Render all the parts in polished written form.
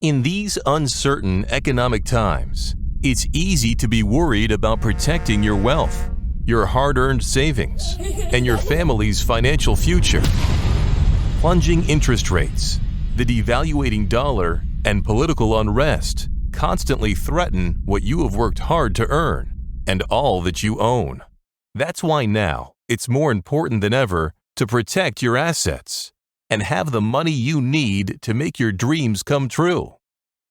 In these uncertain economic times, it's easy to be worried about protecting your wealth, your hard-earned savings, and your family's financial future. Plunging interest rates, the devaluating dollar, and political unrest constantly threaten what you have worked hard to earn and all that you own. That's why now it's more important than ever to protect your assets and have the money you need to make your dreams come true.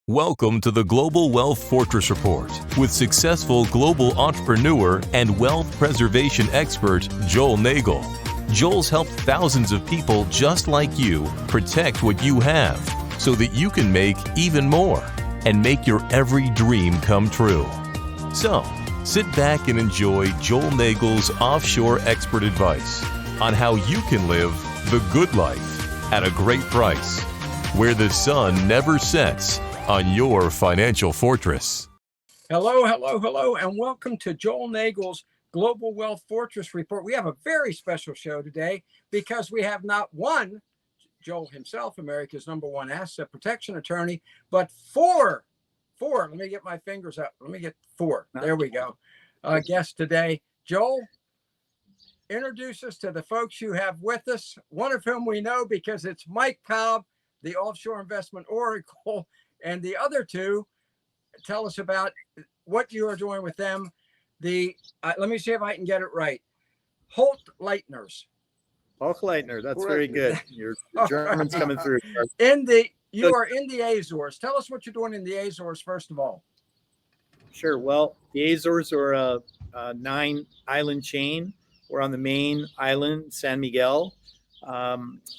Welcome to the Global Wealth Fortress Report with successful global entrepreneur and wealth preservation expert Joel Nagel. Joel's helped thousands of people just like you protect what you have so that you can make even more and make your every dream come true. So, sit back and enjoy Joel Nagel's offshore expert advice on how you can live the good life at a great price, where the sun never sets on your financial fortress. Hello, and welcome to Joel Nagel's Global Wealth Fortress Report. We have a very special show today because we have not one, Joel himself, America's #1 asset protection attorney, but four, let me get my fingers out. Let me get four. There we go. Guests today. Joel, introduce us to the folks you have with us, one of whom we know because it's Mike Cobb, the Offshore Investment Oracle, and the other two, tell us about what you are doing with them. Let me see if I can get it right. Hochleitners. Hochleitner, that's very good. Your German's coming through. You are in the Azores. Tell us what you're doing in the Azores, first of all. Sure. Well, the Azores are a 9-island chain. We're on the main island, San Miguel,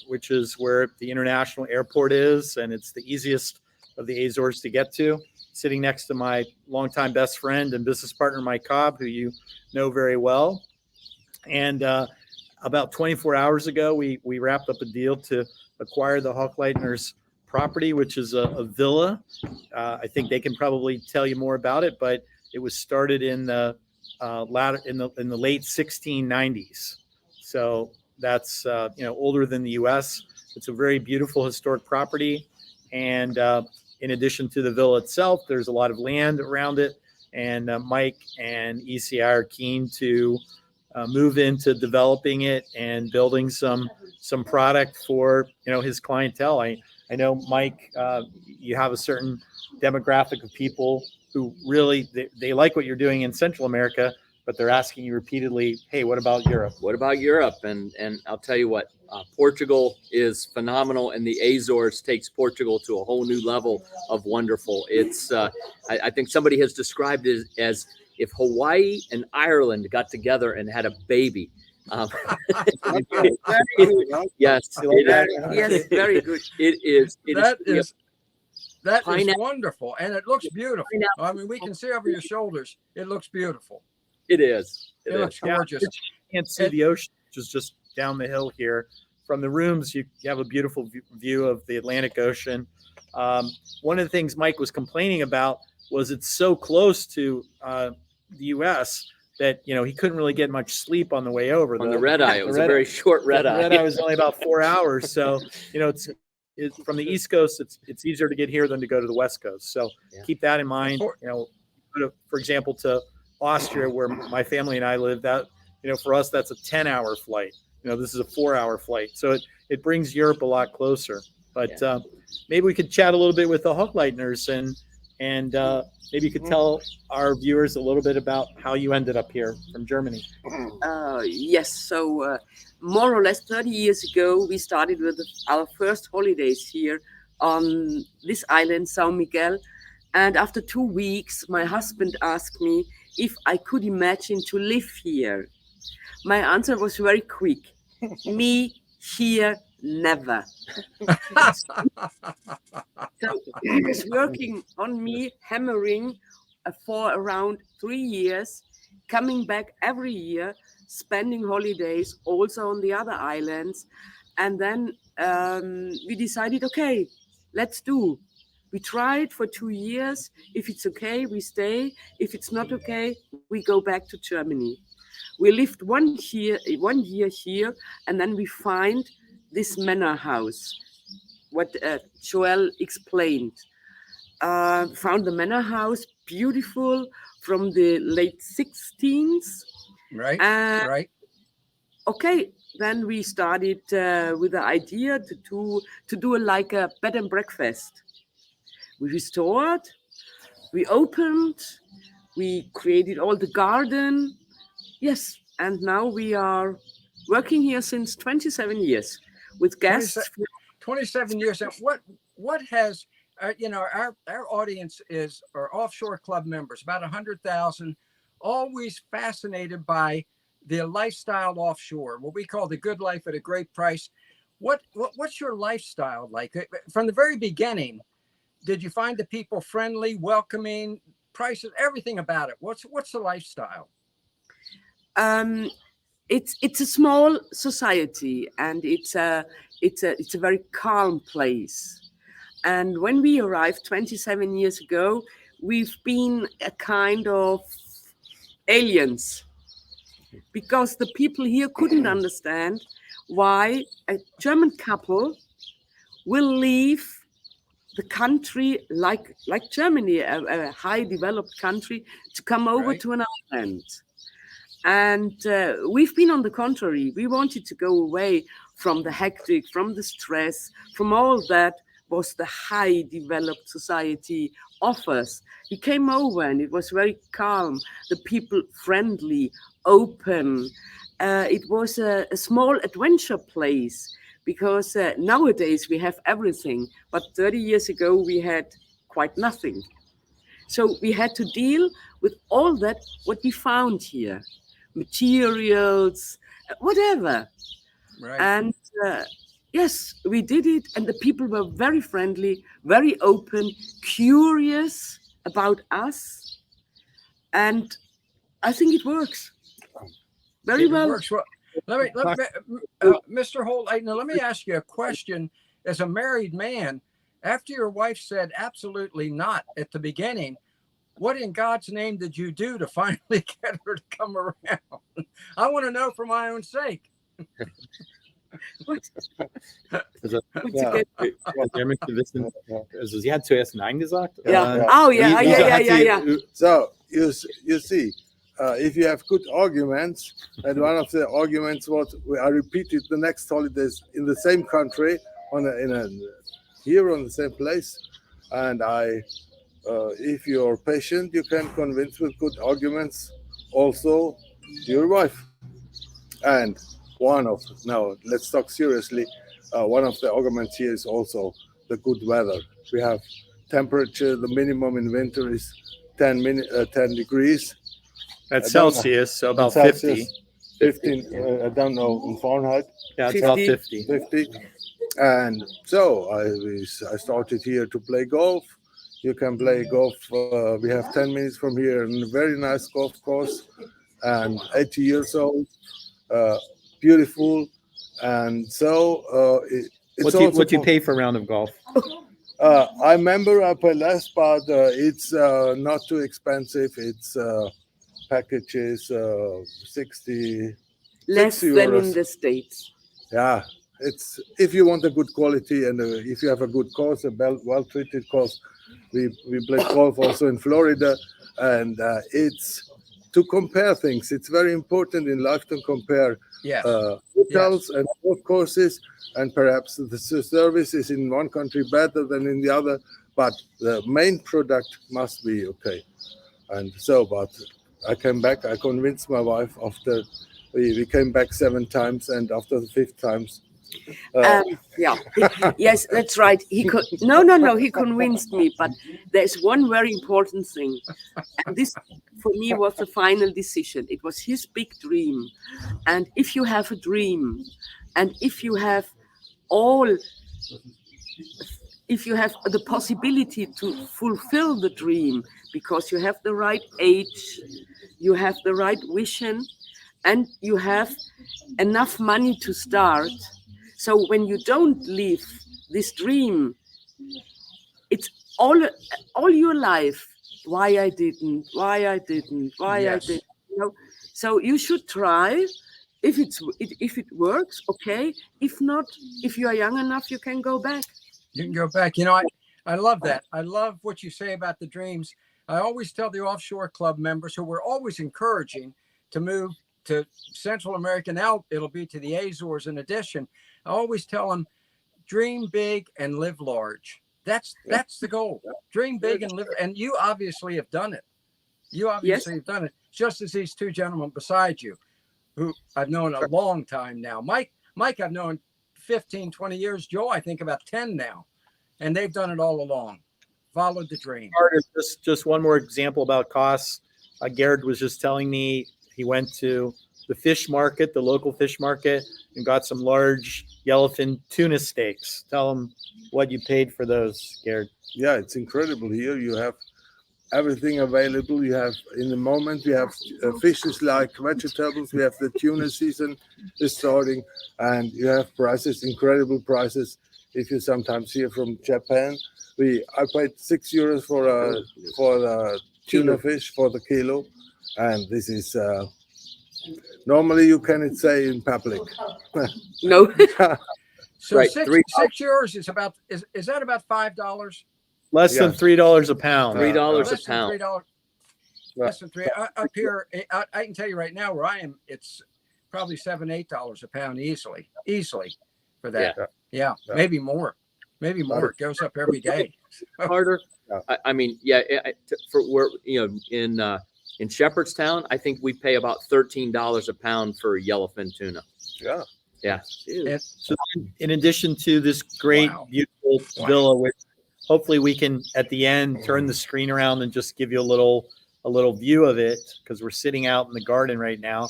which is where the international airport is, and it's the easiest of the Azores to get to. Sitting next to my longtime best friend and business partner, Mike Cobb, who you know very well. And about 24 hours ago, we wrapped up a deal to acquire the Hochleitner's property, which is a villa. I think they can probably tell you more about it, but it was started in the late 1690s. So that's older than the U.S. It's a very beautiful historic property, and in addition to the villa itself, there's a lot of land around it. And Mike and ECI are keen to move into developing it and building some product for his clientele. I know, Mike, you have a certain demographic of people who really they like what you're doing in Central America, but they're asking you repeatedly, hey, what about Europe? What about Europe? And I'll tell you what, Portugal is phenomenal, and the Azores takes Portugal to a whole new level of wonderful. It's I think somebody has described it as if Hawaii and Ireland got together and had a baby. Yes, very good. That is wonderful, and it looks beautiful. I mean, we can see over your shoulders. It looks beautiful. It is. It looks gorgeous. You can't see the ocean, which is just down the hill here. From the rooms, you have a beautiful view of the Atlantic Ocean. One of the things Mike was complaining about was it's so close to the U.S. that he couldn't really get much sleep on the way over. On the red eye, it was a very short red eye. The red eye was only about 4 hours, so it's from the East Coast. It's easier to get here than to go to the West Coast. So keep that in mind. For example, to Austria, where my family and I live, that for us that's a 10-hour flight. This is a 4-hour flight, so it brings Europe a lot closer. But maybe we could chat a little bit with the Hochleitners and maybe you could tell our viewers a little bit about how you ended up here from Germany. Yes, so more or less 30 years ago, we started with our first holidays here on this island, San Miguel. And after 2 weeks, my husband asked me if I could imagine to live here. My answer was very quick. Me here, never. So he was working on me, hammering for around 3 years, coming back every year, spending holidays also on the other islands. And then we decided, okay, let's do. We tried for 2 years. If it's okay, we stay. If it's not okay, we go back to Germany. We lived 1 year here, and then we find this manor house, what Joel explained. found the manor house, beautiful, from the late 16th. Right. And Right. okay, then we started with the idea to do like a bed and breakfast. We restored, we opened, we created all the garden. Yes, and now we are working here since 27 years with guests. 27 years. And what has our audience are offshore club members, about 100,000, always fascinated by the lifestyle offshore, what we call the good life at a great price. What's your lifestyle like from the very beginning? Did you find the people friendly, welcoming, prices, everything about it? What's the lifestyle? It's a small society, and it's a very calm place. And when we arrived 27 years ago, we've been a kind of aliens, because the people here couldn't understand why a German couple will leave the country like Germany, a high developed country, to come over Right. to an island. And we've been on the contrary. We wanted to go away from the hectic, from the stress, from all that was the high developed society offers. We came over and it was very calm, the people friendly, open. It was a small adventure place, because nowadays we have everything, but 30 years ago we had quite nothing. So we had to deal with all that, what we found here, materials, whatever. Right. And yes, we did it, and the people were very friendly, very open, curious about us, and I think it works very well. Works well. Mr. Holt, now let me ask you a question. As a married man, after your wife said absolutely not at the beginning, what in God's name did you do to finally get her to come around? I want to know for my own sake. Der möchte wissen, also sie hat zuerst Nein gesagt. Yeah. Oh, yeah, Wie- wieso hat sie- yeah. So you see, if you have good arguments, and one of the arguments was I repeated the next holidays in the same country here on the same place, and if you're patient, you can convince with good arguments also your wife. And now let's talk seriously. One of the arguments here is also the good weather. We have temperature. The minimum in winter is 10 degrees. That's I don't know. Celsius, so about Celsius, 50. 15. I don't know in Fahrenheit. Yeah, it's about 50. 50. 50. And so I started here to play golf. You can play golf. We have 10 minutes from here, and a very nice golf course. And 80 years old, beautiful. And so it's What do you pay for a round of golf? I remember I pay less, but it's not too expensive. It's packages 60 Less 60 than euros. in the States. Yeah, it's if you want a good quality and if you have a good course, a well-treated course. We played golf also in Florida, and it's to compare things. It's very important in life to compare Yes. hotels and golf courses, and perhaps the service is in one country better than in the other, but the main product must be okay. And so, but I came back. I convinced my wife after we came back 7 times, and after the 5th times. Yeah. Yes, that's right. He convinced me, but there's one very important thing. And this, for me, was the final decision. It was his big dream. And if you have a dream, and if you have the possibility to fulfill the dream, because you have the right age, you have the right vision, and you have enough money to start. So when you don't live this dream, it's all your life. Why I didn't. Yes. You know? So you should try. If it works, okay. If not, if you are young enough, you can go back. You can go back. You know, I love that. I love what you say about the dreams. I always tell the Offshore Club members, who we're always encouraging to move to Central America. Now it'll be to the Azores in addition. I always tell them, dream big and live large. That's the goal. Dream big and live. And you obviously have done it. You obviously have done it, just as these two gentlemen beside you, who I've known a long time now. Mike, I've known 15, 20 years. Joe, I think about 10 now. And they've done it all along. Followed the dream. Just one more example about costs. Garrett was just telling me he went to the fish market, the local fish market, and got some large yellowfin tuna steaks. Tell him what you paid for those, Garrett. Yeah, it's incredible here. You have everything available. You have, in the moment, we have fishes like vegetables. We have the tuna season is starting, and you have prices, incredible prices. If you sometimes hear from Japan, I paid €6 for the tuna fish for the kilo, and this is normally you cannot say in public. No. So Right, €6 is about is that about $5? Less than $3 a pound. $3 a Less than pound. $3. Less than $3. Up here, I can tell you right now where I am, it's probably $7, $8 a pound easily for that. Yeah, maybe more. Maybe more. It goes up every day. Carter, I mean, for where in Shepherdstown, I think we pay about $13 a pound for yellowfin tuna. Yeah. So in addition to this great, beautiful villa, which hopefully we can at the end turn the screen around and just give you a little view of it, because we're sitting out in the garden right now.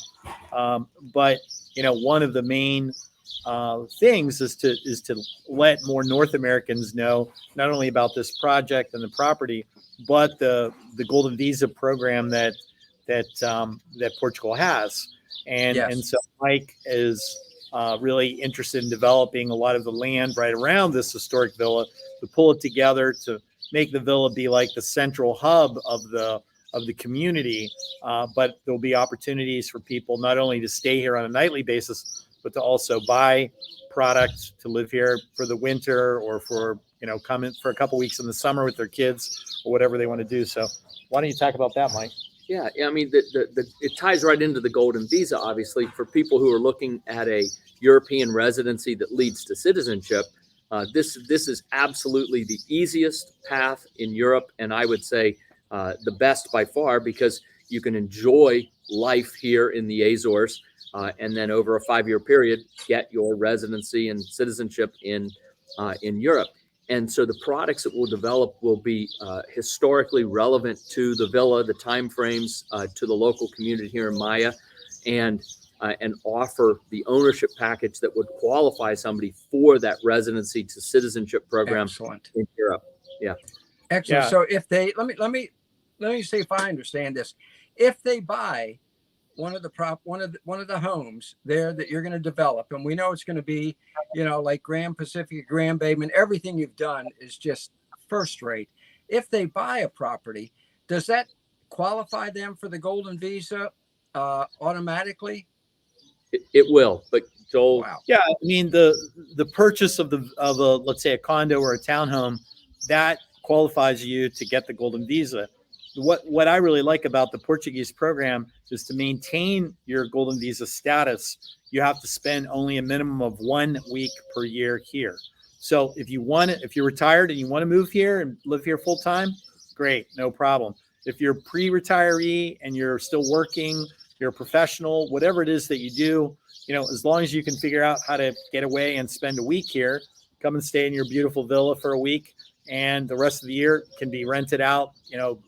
But one of the main things is to let more North Americans know not only about this project and the property, but the Golden Visa program that Portugal has. And so Mike is really interested in developing a lot of the land right around this historic villa to pull it together to make the villa be like the central hub of the community. But there'll be opportunities for people not only to stay here on a nightly basis, but to also buy products to live here for the winter, or for come in for a couple weeks in the summer with their kids, or whatever they want to do. So why don't you talk about that, Mike? Yeah, I mean, it ties right into the Golden Visa, obviously, for people who are looking at a European residency that leads to citizenship. This is absolutely the easiest path in Europe, and I would say the best by far, because you can enjoy life here in the Azores, and then over a 5-year period, get your residency and citizenship in Europe. And so the products that we'll develop will be historically relevant to the villa, the timeframes, to the local community here in Maya, and offer the ownership package that would qualify somebody for that residency to citizenship program in Europe. Yeah. Excellent. Yeah. So if they let me see if I understand this. If they buy one of the homes there that you're going to develop, and we know it's going to be, like Grand Pacific, Grand Bayman, everything you've done is just first rate. If they buy a property, does that qualify them for the Golden Visa automatically? It will, but Joel. Wow. Yeah, I mean the purchase of a let's say a condo or a townhome, that qualifies you to get the Golden Visa. What I really like about the Portuguese program is to maintain your Golden Visa status, you have to spend only a minimum of 1 week per year here. So if you're retired and you want to move here and live here full time, great, no problem. If you're pre-retiree and you're still working, you're a professional, whatever it is that you do, as long as you can figure out how to get away and spend a week here, come and stay in your beautiful villa for a week, and the rest of the year can be rented out,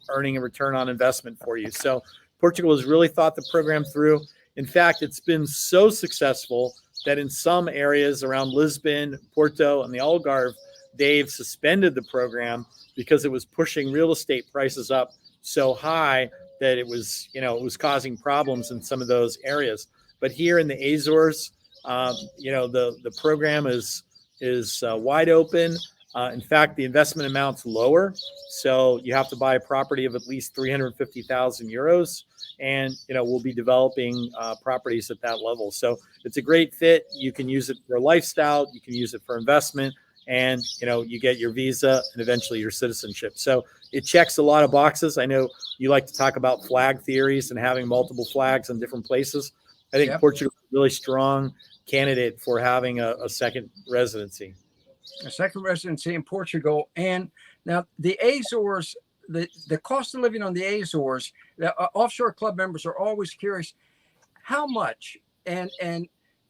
earning a return on investment for you. So Portugal has really thought the program through. In fact, it's been so successful that in some areas around Lisbon, Porto, and the Algarve, they've suspended the program because it was pushing real estate prices up so high that it was causing problems in some of those areas. But here in the Azores, the program is wide open. In fact, the investment amount's lower, so you have to buy a property of at least 350,000 euros, and we'll be developing properties at that level. So it's a great fit. You can use it for lifestyle, you can use it for investment, and you get your visa and eventually your citizenship. So it checks a lot of boxes. I know you like to talk about flag theories and having multiple flags in different places. I think Yep. Portugal is a really strong candidate for having a second residency. A second residency in Portugal. And now the Azores, the cost of living on the Azores, the Offshore Club members are always curious how much. And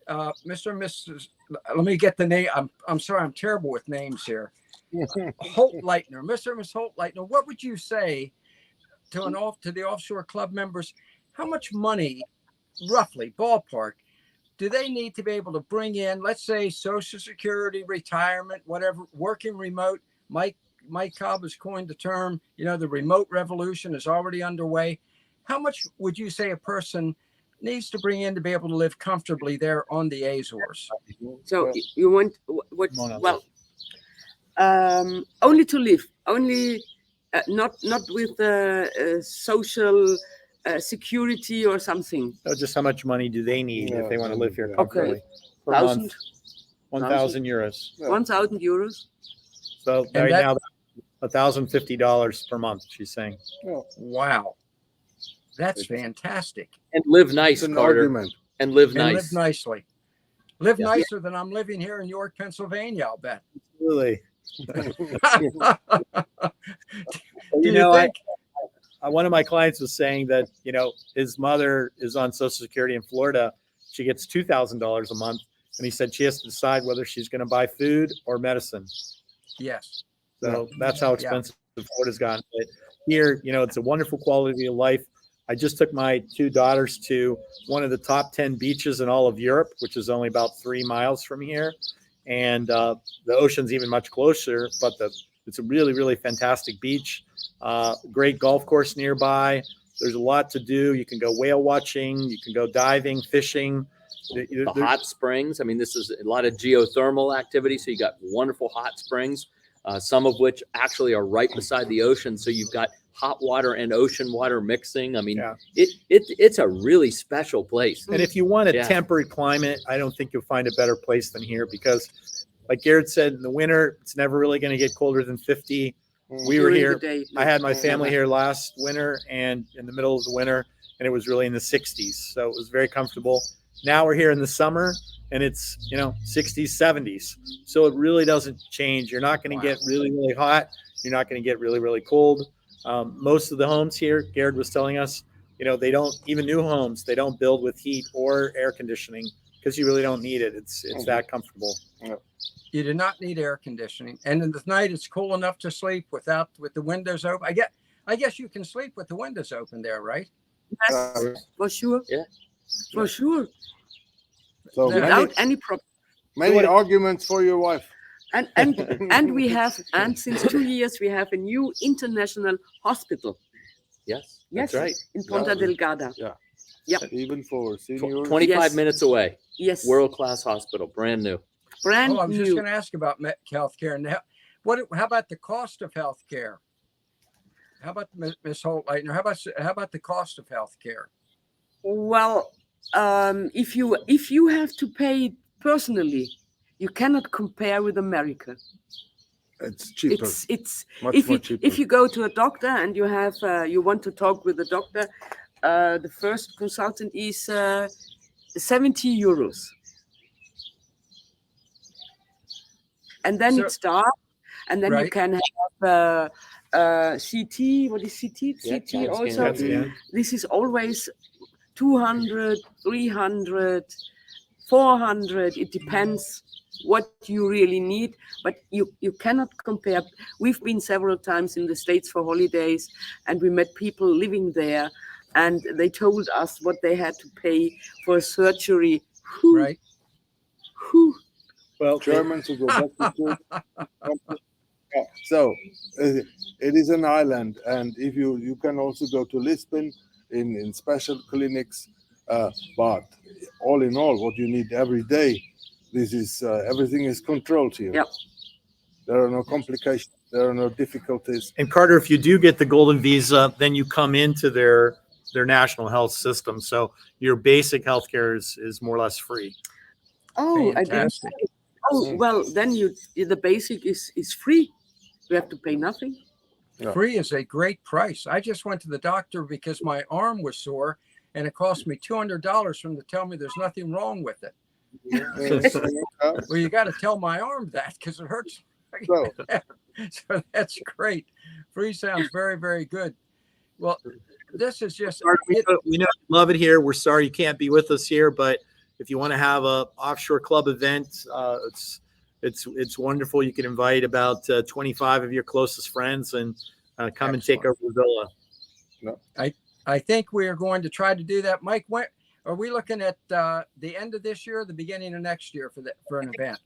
Mr. and Mrs. Let me get the name. I'm sorry, I'm terrible with names here. Holt Leitner, Mr. and Miss Holt Leitner, what would you say to the Offshore Club members? How much money, roughly, ballpark, do they need to be able to bring in, let's say, Social Security, retirement, whatever, working remote? Mike Cobb has coined the term, the remote revolution is already underway. How much would you say a person needs to bring in to be able to live comfortably there on the Azores? So you want what? Well, only to live, only not with social security or something. So just how much money do they need if they want to live here Yeah. comfortably? Per 1,000 month, 1,000 euros. Yeah. 1,000 euros. So And right that- now, $1,050 per month, she's saying. Wow. That's fantastic. And live nice, It's an Carter. argument. And live And nice. live nicely. Live Yeah. nicer than I'm living here in York, Pennsylvania, I'll bet. Really? Do you think? One of my clients was saying that, his mother is on Social Security in Florida. She gets $2,000 a month. And he said she has to decide whether she's going to buy food or medicine. Yes. So that's how expensive Florida's gotten. But here, it's a wonderful quality of life. I just took my two daughters to one of the top 10 beaches in all of Europe, which is only about 3 miles from here. And the ocean's even much closer, but it's a really, really fantastic beach. Great golf course nearby. There's a lot to do. You can go whale watching. You can go diving, fishing. The hot springs. I mean, this is a lot of geothermal activity. So you got wonderful hot springs, some of which actually are right beside the ocean. So you've got hot water and ocean water mixing. I mean, Yeah. it's a really special place. And if you want a Yeah. temperate climate, I don't think you'll find a better place than here because, like Garrett said, in the winter, it's never really going to get colder than 50. We were During here. the day. I had my family here last winter and in the middle of the winter, and it was really in the 60s. So it was very comfortable. Now we're here in the summer and it's, 60s, 70s. So it really doesn't change. You're not going to get really, really hot. You're not going to get really, really cold. Most of the homes here, Garrett was telling us, they don't, even new homes, they don't build with heat or air conditioning because you really don't need it. It's that comfortable. You do not need air conditioning. And in the night, it's cool enough to sleep with the windows open. I guess you can sleep with the windows open there, right? Yes, for sure. Yeah. For sure. So Without any problem. many arguments for your wife. And we have, and since 2 years, we have a new international hospital. Yes, Yes, that's right. in Ponta Delgada. Even for seniors. 25 Yes. minutes away. Yes, World-class hospital, brand new. brand I was just new. going to ask about healthcare. Now, how about the cost of healthcare? How about Ms. Holt Leitner? How about the cost of healthcare? Well, if you have to pay it personally, you cannot compare with America. It's cheaper. It's much if more you cheaper. if you go to a doctor and you have you want to talk with the doctor, the first consultant is 70 euros, and then So- it's dark, and then you Right. can have CT. What is CT? Yeah, CT CAT also. scan. Yeah. This is always 200, 300, 400. It depends what you really need, but you cannot compare. We've been several times in the States for holidays, and we met people living there, and they told us what they had to pay for surgery. Whew, Right. whew. Well, Germans who go back to so it is an island, and if you can also go to Lisbon in special clinics, but all in all, what you need every day, this is everything is controlled here. Yep. There are no complications. There are no difficulties. And Carter, if you do get the golden visa, then you come into their national health system. So your basic health care is more or less free. Oh, I didn't Fantastic. say it. Oh, well, then the basic is free. You have to pay nothing. Yeah. Free is a great price. I just went to the doctor because my arm was sore, and it cost me $200 for them to tell me there's nothing wrong with it. Well, you got to tell my arm that because it hurts. So, So that's great. Free sounds very, very good. Well, this is just We know you love it here. We're sorry you can't be with us here, but if you want to have a offshore club event, it's wonderful. You can invite about 25 of your closest friends and come and take over the villa. I think we are going to try to do that. Mike, when are we looking at the end of this year or the beginning of next year for an event?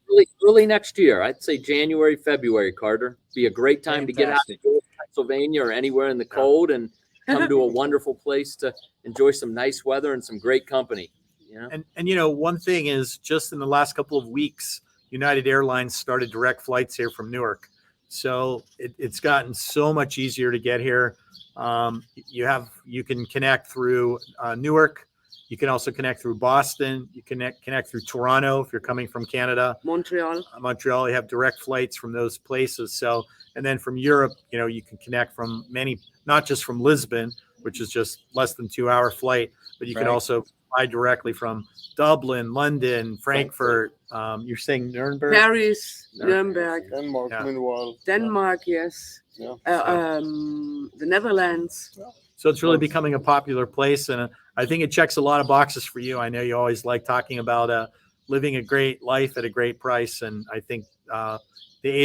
Early next year. I'd say January, February, Carter. Be a great time to get out Fantastic. to Pennsylvania or anywhere in the cold and come to a wonderful place to enjoy some nice weather and some great company. Yeah. And you know, one thing is just in the last couple of weeks, United Airlines started direct flights here from Newark. So it's gotten so much easier to get here. You can connect through Newark. You can also connect through Boston. You can connect through Toronto if you're coming from Canada. Montreal. Montreal, you have direct flights from those places. So, and then from Europe, you know, you can connect from many, not just from Lisbon, which is just less than 2-hour flight, but you can Right. also fly directly from Dublin, London, Frankfurt. You're saying Nuremberg? Paris, Nuremberg, Denmark, Yeah. meanwhile. Denmark, yes. Yeah. The Netherlands. So it's really becoming a popular place, and I think it checks a lot of boxes for you. I know you always like talking about living a great life at a great price, and I think the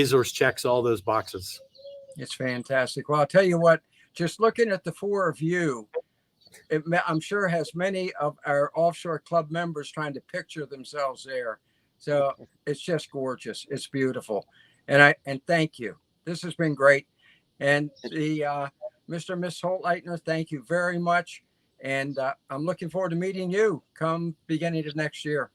Azores checks all those boxes. It's fantastic. Well, I'll tell you what, just looking at the four of you, I'm sure has many of our offshore club members trying to picture themselves there. So it's just gorgeous. It's beautiful. And thank you. This has been great. And the Mr. and Miss Holtleitner, thank you very much. And I'm looking forward to meeting you come beginning of next year,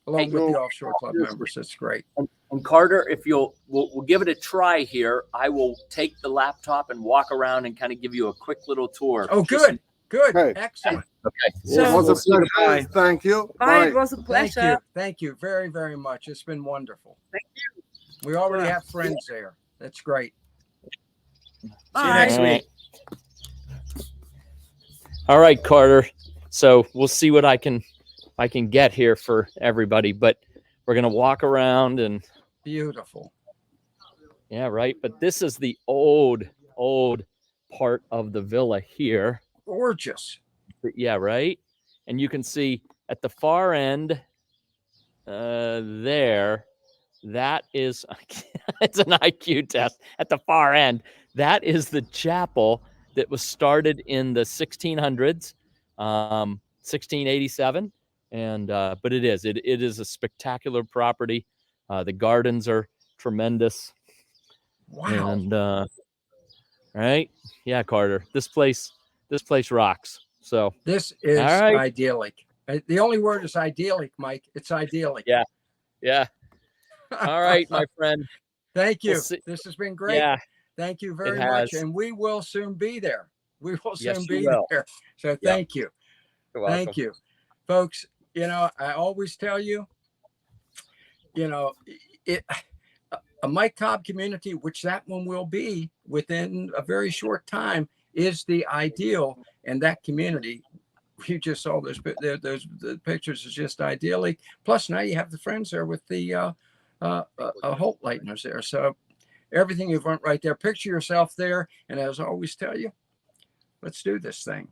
along with the offshore club members. It's great. And Carter, if we'll give it a try here. I will take the laptop and walk around and kind of give you a quick little tour. Oh, good. Good. Hey. Excellent. Okay. So- It was a pleasure. Thank you. Bye. It was a Thank pleasure. you. Thank you very, very much. It's been wonderful. Thank you. We already have friends there. That's great. See you Bye. next week. All right, Carter. So we'll see what I can get here for everybody, but we're gonna walk around and Beautiful. yeah, right. But this is the old part of the villa here. Gorgeous. Yeah, right. And you can see at the far end there, that is it's an IQ test at the far end. That is the chapel that was started in the 1600s, 1687. And but it is a spectacular property. The gardens are tremendous. Wow. And right, yeah, Carter, this place rocks. So This is All right. idyllic. The only word is idyllic, Mike. It's idyllic. yeah. All right, my friend. Thank you. We'll see- This has been great. Yeah, Thank you very much. has. And we will soon be there. We will Yes, soon you be will. there. So Yeah. thank you. you're welcome. Thank you. Folks, you know, I always tell you, you know, a Mike Cobb community, which that one will be within a very short time, is the ideal. And that community, you just saw those the pictures is just idyllic. Plus now you have the friends there with the Holtleitners there. So everything you've learned right there, picture yourself there. And as I always tell you, let's do this thing.